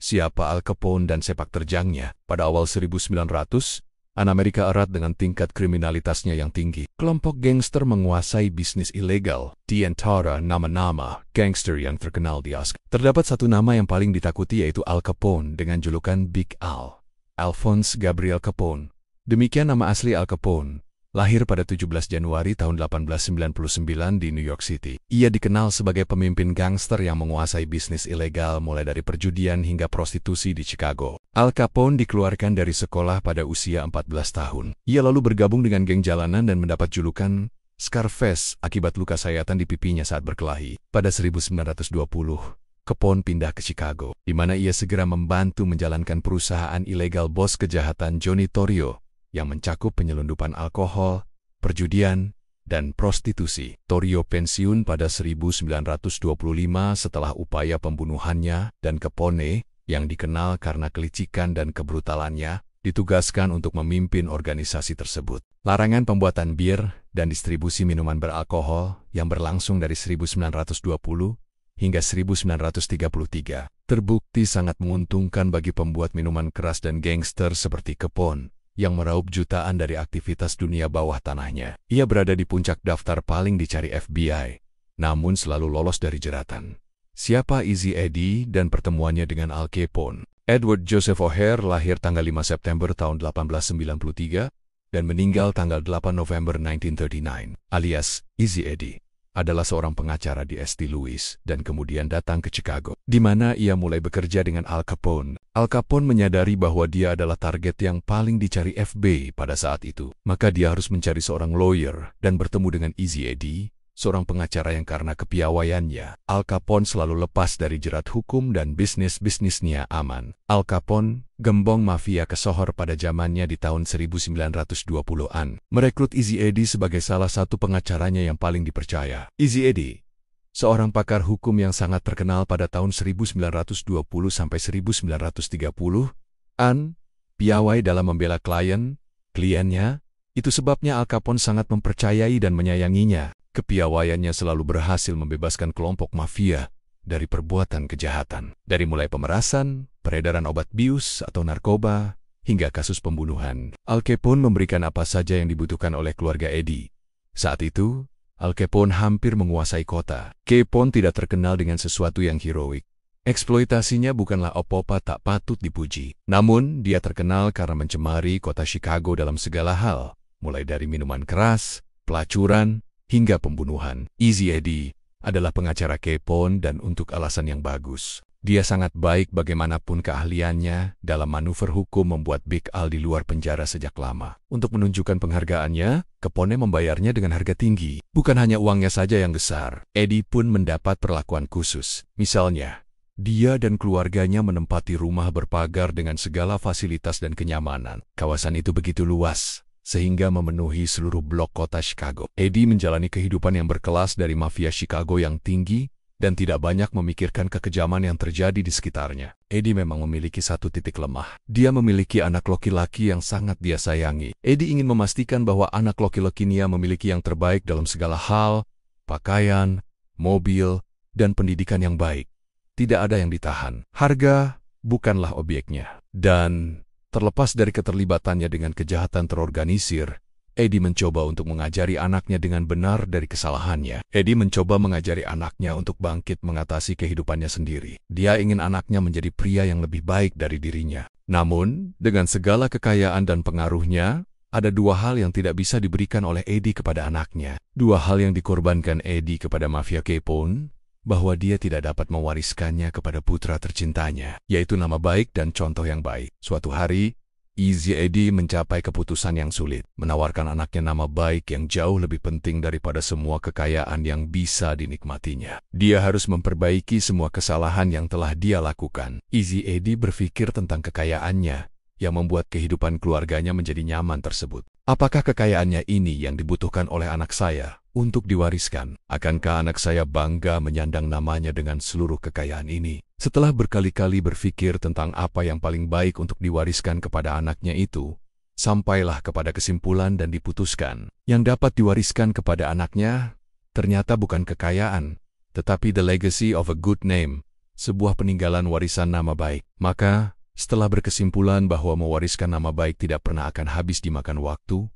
Siapa Al Capone dan sepak terjangnya? Pada awal 1900-an Amerika erat dengan tingkat kriminalitasnya yang tinggi. Kelompok gangster menguasai bisnis ilegal. Di antara nama-nama gangster yang terkenal di Asia, terdapat satu nama yang paling ditakuti, yaitu Al Capone dengan julukan Big Al. Alphonse Gabriel Capone. Demikian nama asli Al Capone. Lahir pada 17 Januari tahun 1899 di New York City. Ia dikenal sebagai pemimpin gangster yang menguasai bisnis ilegal mulai dari perjudian hingga prostitusi di Chicago. Al Capone dikeluarkan dari sekolah pada usia 14 tahun. Ia lalu bergabung dengan geng jalanan dan mendapat julukan Scarface akibat luka sayatan di pipinya saat berkelahi. Pada 1920, Capone pindah ke Chicago, di mana ia segera membantu menjalankan perusahaan ilegal bos kejahatan Johnny Torrio, yang mencakup penyelundupan alkohol, perjudian, dan prostitusi. Torrio pensiun pada 1925 setelah upaya pembunuhannya, dan Capone, yang dikenal karena kelicikan dan kebrutalannya, ditugaskan untuk memimpin organisasi tersebut. Larangan pembuatan bir dan distribusi minuman beralkohol yang berlangsung dari 1920 hingga 1933 terbukti sangat menguntungkan bagi pembuat minuman keras dan gangster seperti Capone, yang meraup jutaan dari aktivitas dunia bawah tanahnya. Ia berada di puncak daftar paling dicari FBI, namun selalu lolos dari jeratan. Siapa Easy Eddie dan pertemuannya dengan Al Capone? Edward Joseph O'Hare lahir tanggal 5 September tahun 1893 dan meninggal tanggal 8 November 1939, alias Easy Eddie, adalah seorang pengacara di St. Louis dan kemudian datang ke Chicago, di mana ia mulai bekerja dengan Al Capone. Al Capone menyadari bahwa dia adalah target yang paling dicari FBI pada saat itu. Maka dia harus mencari seorang lawyer dan bertemu dengan Easy Eddie, seorang pengacara yang karena kepiawaiannya, Al Capone selalu lepas dari jerat hukum dan bisnisnya aman. Al Capone, gembong mafia kesohor pada zamannya di tahun 1920-an, merekrut Easy Eddie sebagai salah satu pengacaranya yang paling dipercaya. Easy Eddie, seorang pakar hukum yang sangat terkenal pada tahun 1920 sampai 1930-an, piawai dalam membela kliennya. Itu sebabnya Al Capone sangat mempercayai dan menyayanginya. Kepiawaiannya selalu berhasil membebaskan kelompok mafia dari perbuatan kejahatan, dari mulai pemerasan, peredaran obat bius atau narkoba, hingga kasus pembunuhan. Al Capone memberikan apa saja yang dibutuhkan oleh keluarga Eddie. Saat itu, Al Capone hampir menguasai kota. Capone tidak terkenal dengan sesuatu yang heroik. Eksploitasinya bukanlah apa-apa tak patut dipuji. Namun, dia terkenal karena mencemari kota Chicago dalam segala hal, mulai dari minuman keras, pelacuran, hingga pembunuhan. Easy Eddie adalah pengacara Capone dan untuk alasan yang bagus. Dia sangat baik bagaimanapun keahliannya dalam manuver hukum membuat Big Al di luar penjara sejak lama. Untuk menunjukkan penghargaannya, Capone membayarnya dengan harga tinggi. Bukan hanya uangnya saja yang besar, Eddie pun mendapat perlakuan khusus. Misalnya, dia dan keluarganya menempati rumah berpagar dengan segala fasilitas dan kenyamanan. Kawasan itu begitu luas, sehingga memenuhi seluruh blok kota Chicago. Eddie menjalani kehidupan yang berkelas dari mafia Chicago yang tinggi dan tidak banyak memikirkan kekejaman yang terjadi di sekitarnya. Eddie memang memiliki satu titik lemah. Dia memiliki anak laki-laki yang sangat dia sayangi. Eddie ingin memastikan bahwa anak laki-lakinya memiliki yang terbaik dalam segala hal, pakaian, mobil, dan pendidikan yang baik. Tidak ada yang ditahan. Harga bukanlah objeknya. Dan terlepas dari keterlibatannya dengan kejahatan terorganisir, Eddie mencoba untuk mengajari anaknya dengan benar dari kesalahannya. Eddie mencoba mengajari anaknya untuk bangkit mengatasi kehidupannya sendiri. Dia ingin anaknya menjadi pria yang lebih baik dari dirinya. Namun, dengan segala kekayaan dan pengaruhnya, ada dua hal yang tidak bisa diberikan oleh Eddie kepada anaknya. Dua hal yang dikorbankan Eddie kepada mafia Capone, bahwa dia tidak dapat mewariskannya kepada putra tercintanya, yaitu nama baik dan contoh yang baik. Suatu hari, Easy Eddie mencapai keputusan yang sulit, menawarkan anaknya nama baik yang jauh lebih penting daripada semua kekayaan yang bisa dinikmatinya. Dia harus memperbaiki semua kesalahan yang telah dia lakukan. Easy Eddie berpikir tentang kekayaannya, yang membuat kehidupan keluarganya menjadi nyaman tersebut. Apakah kekayaannya ini yang dibutuhkan oleh anak saya untuk diwariskan? Akankah anak saya bangga menyandang namanya dengan seluruh kekayaan ini? Setelah berkali-kali berpikir tentang apa yang paling baik untuk diwariskan kepada anaknya itu, sampailah kepada kesimpulan dan diputuskan. Yang dapat diwariskan kepada anaknya ternyata bukan kekayaan, tetapi the legacy of a good name, sebuah peninggalan warisan nama baik. Maka, setelah berkesimpulan bahwa mewariskan nama baik tidak pernah akan habis dimakan waktu,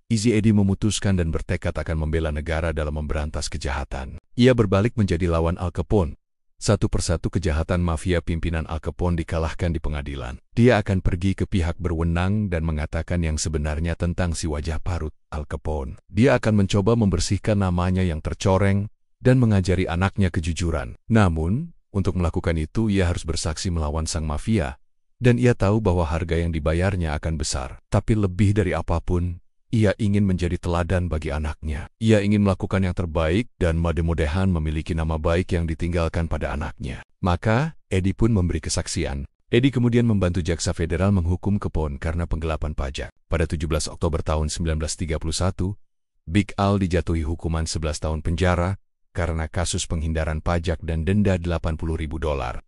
Easy Eddie memutuskan dan bertekad akan membela negara dalam memberantas kejahatan. Ia berbalik menjadi lawan Al Capone. Satu persatu kejahatan mafia pimpinan Al Capone dikalahkan di pengadilan. Dia akan pergi ke pihak berwenang dan mengatakan yang sebenarnya tentang si wajah parut, Al Capone. Dia akan mencoba membersihkan namanya yang tercoreng dan mengajari anaknya kejujuran. Namun, untuk melakukan itu ia harus bersaksi melawan sang mafia, dan ia tahu bahwa harga yang dibayarnya akan besar. Tapi lebih dari apapun, ia ingin menjadi teladan bagi anaknya. Ia ingin melakukan yang terbaik dan mudah-mudahan memiliki nama baik yang ditinggalkan pada anaknya. Maka, Eddie pun memberi kesaksian. Eddie kemudian membantu jaksa federal menghukum Capone karena penggelapan pajak. Pada 17 Oktober tahun 1931, Big Al dijatuhi hukuman 11 tahun penjara karena kasus penghindaran pajak dan denda $80.000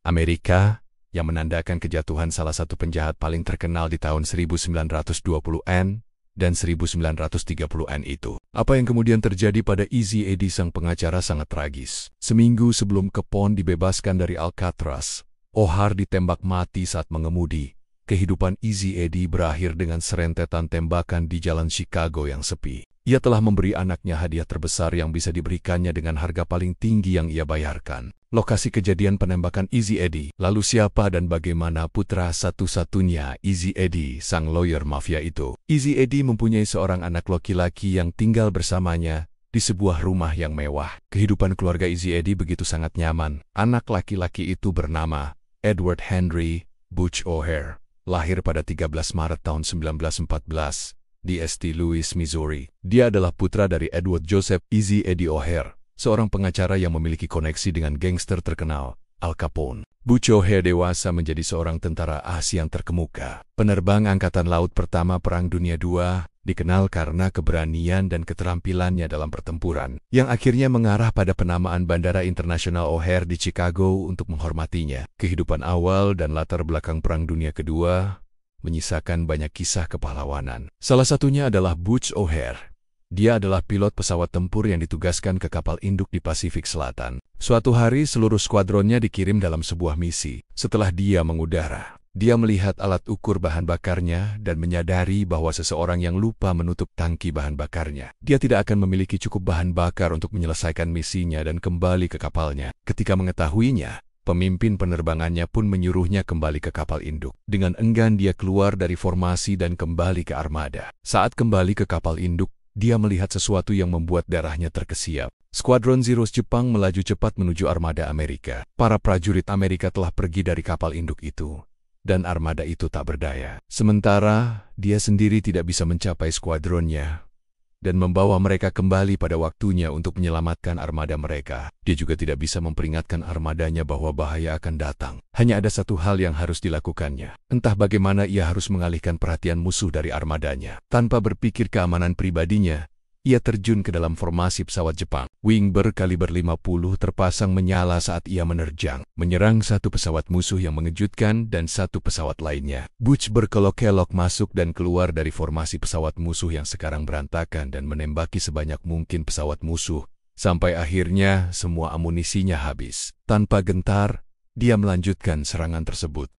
Amerika, yang menandakan kejatuhan salah satu penjahat paling terkenal di tahun 1920-an dan 1930-an itu. Apa yang kemudian terjadi pada Easy Eddie sang pengacara sangat tragis. Seminggu sebelum Capone dibebaskan dari Alcatraz, O'Hare ditembak mati saat mengemudi. Kehidupan Easy Eddie berakhir dengan serentetan tembakan di jalan Chicago yang sepi. Ia telah memberi anaknya hadiah terbesar yang bisa diberikannya dengan harga paling tinggi yang ia bayarkan. Lokasi kejadian penembakan Easy Eddie. Lalu siapa dan bagaimana putra satu-satunya Easy Eddie, sang lawyer mafia itu? Easy Eddie mempunyai seorang anak laki-laki yang tinggal bersamanya di sebuah rumah yang mewah. Kehidupan keluarga Easy Eddie begitu sangat nyaman. Anak laki-laki itu bernama Edward Henry Butch O'Hare. Lahir pada 13 Maret tahun 1914 di St. Louis, Missouri. Dia adalah putra dari Edward Joseph Easy Eddie O'Hare, seorang pengacara yang memiliki koneksi dengan gangster terkenal, Al Capone. Butch O'Hare dewasa menjadi seorang tentara AS yang terkemuka. Penerbang Angkatan Laut pertama Perang Dunia II, dikenal karena keberanian dan keterampilannya dalam pertempuran, yang akhirnya mengarah pada penamaan Bandara Internasional O'Hare di Chicago untuk menghormatinya. Kehidupan awal dan latar belakang Perang Dunia Kedua menyisakan banyak kisah kepahlawanan. Salah satunya adalah Butch O'Hare. Dia adalah pilot pesawat tempur yang ditugaskan ke kapal induk di Pasifik Selatan. Suatu hari seluruh skuadronnya dikirim dalam sebuah misi. Setelah dia mengudara, dia melihat alat ukur bahan bakarnya dan menyadari bahwa seseorang yang lupa menutup tangki bahan bakarnya. Dia tidak akan memiliki cukup bahan bakar untuk menyelesaikan misinya dan kembali ke kapalnya. Ketika mengetahuinya, pemimpin penerbangannya pun menyuruhnya kembali ke kapal induk. Dengan enggan dia keluar dari formasi dan kembali ke armada. Saat kembali ke kapal induk, dia melihat sesuatu yang membuat darahnya terkesiap. Skuadron Zeros Jepang melaju cepat menuju armada Amerika. Para prajurit Amerika telah pergi dari kapal induk itu, dan armada itu tak berdaya. Sementara, dia sendiri tidak bisa mencapai skuadronnya dan membawa mereka kembali pada waktunya untuk menyelamatkan armada mereka. Dia juga tidak bisa memperingatkan armadanya bahwa bahaya akan datang. Hanya ada satu hal yang harus dilakukannya. Entah bagaimana ia harus mengalihkan perhatian musuh dari armadanya. Tanpa berpikir keamanan pribadinya, ia terjun ke dalam formasi pesawat Jepang. Wing berkaliber 50 terpasang menyala saat ia menerjang, menyerang satu pesawat musuh yang mengejutkan dan satu pesawat lainnya. Butch berkelok-kelok masuk dan keluar dari formasi pesawat musuh yang sekarang berantakan dan menembaki sebanyak mungkin pesawat musuh, sampai akhirnya semua amunisinya habis. Tanpa gentar, dia melanjutkan serangan tersebut.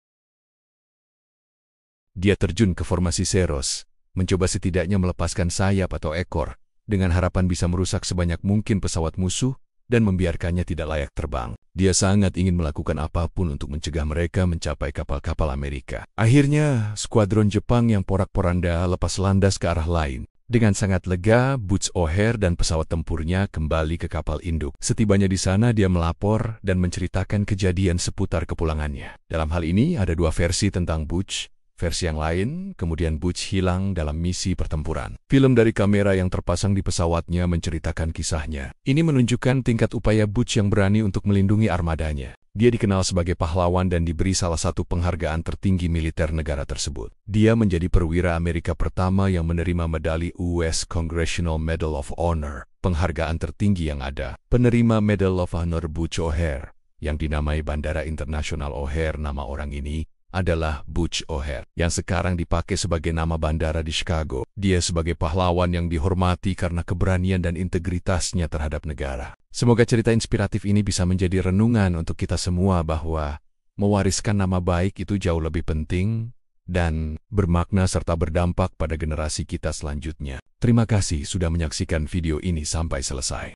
Dia terjun ke formasi Zeros, mencoba setidaknya melepaskan sayap atau ekor, dengan harapan bisa merusak sebanyak mungkin pesawat musuh dan membiarkannya tidak layak terbang. Dia sangat ingin melakukan apapun untuk mencegah mereka mencapai kapal-kapal Amerika. Akhirnya, skuadron Jepang yang porak-poranda lepas landas ke arah lain. Dengan sangat lega, Butch O'Hare dan pesawat tempurnya kembali ke kapal induk. Setibanya di sana, dia melapor dan menceritakan kejadian seputar kepulangannya. Dalam hal ini, ada dua versi tentang Butch. Versi yang lain, kemudian Butch hilang dalam misi pertempuran. Film dari kamera yang terpasang di pesawatnya menceritakan kisahnya. Ini menunjukkan tingkat upaya Butch yang berani untuk melindungi armadanya. Dia dikenal sebagai pahlawan dan diberi salah satu penghargaan tertinggi militer negara tersebut. Dia menjadi perwira Amerika pertama yang menerima medali US Congressional Medal of Honor, penghargaan tertinggi yang ada. Penerima Medal of Honor Butch O'Hare, yang dinamai Bandara Internasional O'Hare, nama orang ini adalah Butch O'Hare, yang sekarang dipakai sebagai nama bandara di Chicago. Dia sebagai pahlawan yang dihormati karena keberanian dan integritasnya terhadap negara. Semoga cerita inspiratif ini bisa menjadi renungan untuk kita semua bahwa mewariskan nama baik itu jauh lebih penting dan bermakna serta berdampak pada generasi kita selanjutnya. Terima kasih sudah menyaksikan video ini sampai selesai.